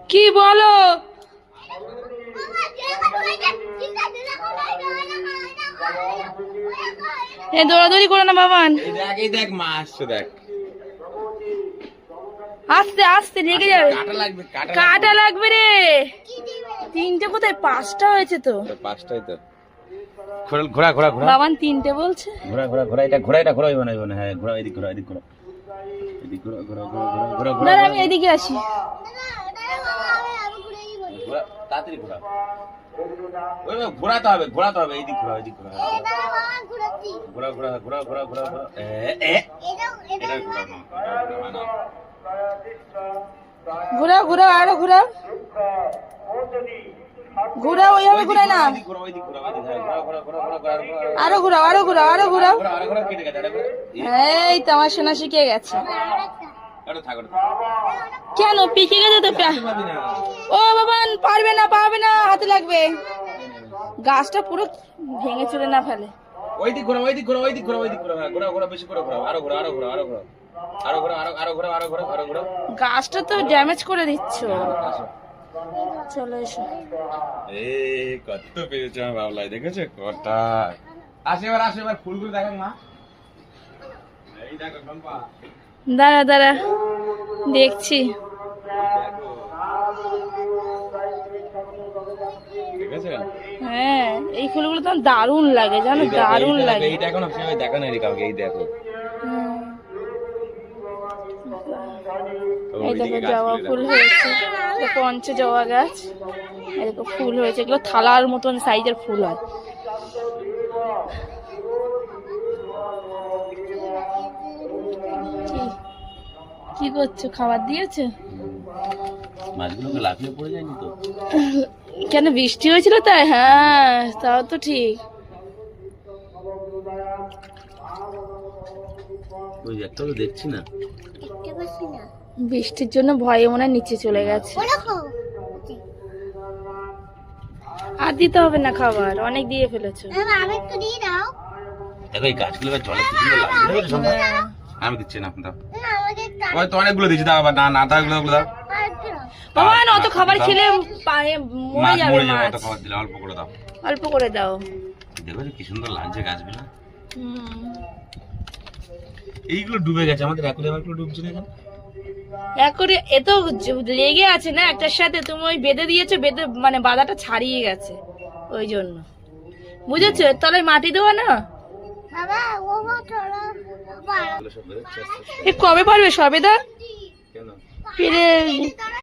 কি বলো? এ দৌড়াদৌড়ি করো না বাবান। এই দেখ মা আসছে, দেখ আস্তে আস্তে লেগে যাবে। কাটা লাগবে রে। তিনটে কোথায়? পাঁচটা হয়েছে তো। পাঁচটাই তো। ঘোরা ঘোরা ঘোরা বাবান তিনটে বলছে। ঘোরা ঘোরা ঘোরা, এটা ঘোরা, এটা ঘোরাই বানাইব না। হ্যাঁ ঘোরা, এদিক ঘোরা, এদিক ঘোরা, এদিক ঘোরা, ঘোরা ঘোরা ঘোরা ঘোরা দাঁড়া আমি এদিকে আসি। ঘোরা, তাড়াতাড়ি ঘোরা। ওই ঘোরাতে হবে, ঘোরাতে হবে, এদিক ঘোরা, এদিক ঘোরা, ঘোরা ঘোরা ঘোরা ঘোরা ঘোরা ঘোরা। এটা ঘোরা না, ঘুরা ঘুরা আরো ঘুরা ঘুরা, ওইভাবে ঘুরাই না। আরো ঘুরা, আরো ঘুরা, আরো ঘুরা। এই তো আমার সোনা শিখে গেছে। কেন পিকে গেছে তো? ও বাবান পারবে না, পারবে না, হাতে লাগবে। গাছটা পুরো ভেঙে চলে না ফেলে। ওই দিক ঘোরা, ওই দিক ঘোরা, ওই দিক ঘোরা, ওই দিক ঘোরা, ঘোরা ঘোরা, বেশি করে ঘোরা, আরো ঘোরা, আরো ঘোরা, আরো ঘোরা, আরো ঘোরা, আরো ঘোরা, আরো ঘোরা, আরো ঘোরা। গাছটা তো ড্যামেজ করে দিচ্ছ। চলো এসো। কত পেয়েছে আমার বাবলাই, দেখেছো কটা? আসে এবার ফুলগুলো দেখেন মা। এই দেখো সম্পা, দাঁড়া দাঁড়া দেখছি। দেখেছো? হ্যাঁ এই ফুলগুলো তো দারুণ লাগে, জানো, দারুণ লাগে। এইটা এখন সেভাবে দেখা নাই কাউকে। এই দেখো, এই দেখো জবা ফুল হয়েছে, পঞ্চ জবা গাছ। এই দেখো ফুল হয়েছে, এগুলো থালার মতন সাইজের ফুল হয়। কি করছো? খাবার দিয়েছে? মাছগুলো লাফিয়ে পড়ে যায়নি তো? কেন বৃষ্টি হয়েছিল তাই? হ্যাঁ তাও তো ঠিক। ওই একটা তো দেখছি না। বৃষ্টির জন্য ভয়ে মনে হয় নিচে চলে গেছে। আর দিতে হবে না খাবার, অনেক দিয়ে ফেলেছো। দেখো এই গাছগুলো জলে কি সুন্দর লাগছে। আমি দিচ্ছি না, দাও। ওই তো অনেকগুলো দিচ্ছি, দাও আবার। না না থাকলে ওগুলো দাও। বাবা না অত খাবার খেলে মরে যাবে মাছ। অত খাবার দিলে অল্প করে দাও, অল্প করে দাও। দেখো কি সুন্দর লাগছে গাছগুলো। এইগুলো ডুবে গেছে আমাদের, এখন এবারগুলো ডুবছে না কেন? করে এ তো লেগে আছে না একটার সাথে। তুমি ওই বেঁধে দিয়েছো, বেঁধে মানে বাধাটা ছাড়িয়ে গেছে ওই জন্য, বুঝেছো? তলায় মাটি দেওয়া না। কবে পারবে সবেদা? কেন? পেরে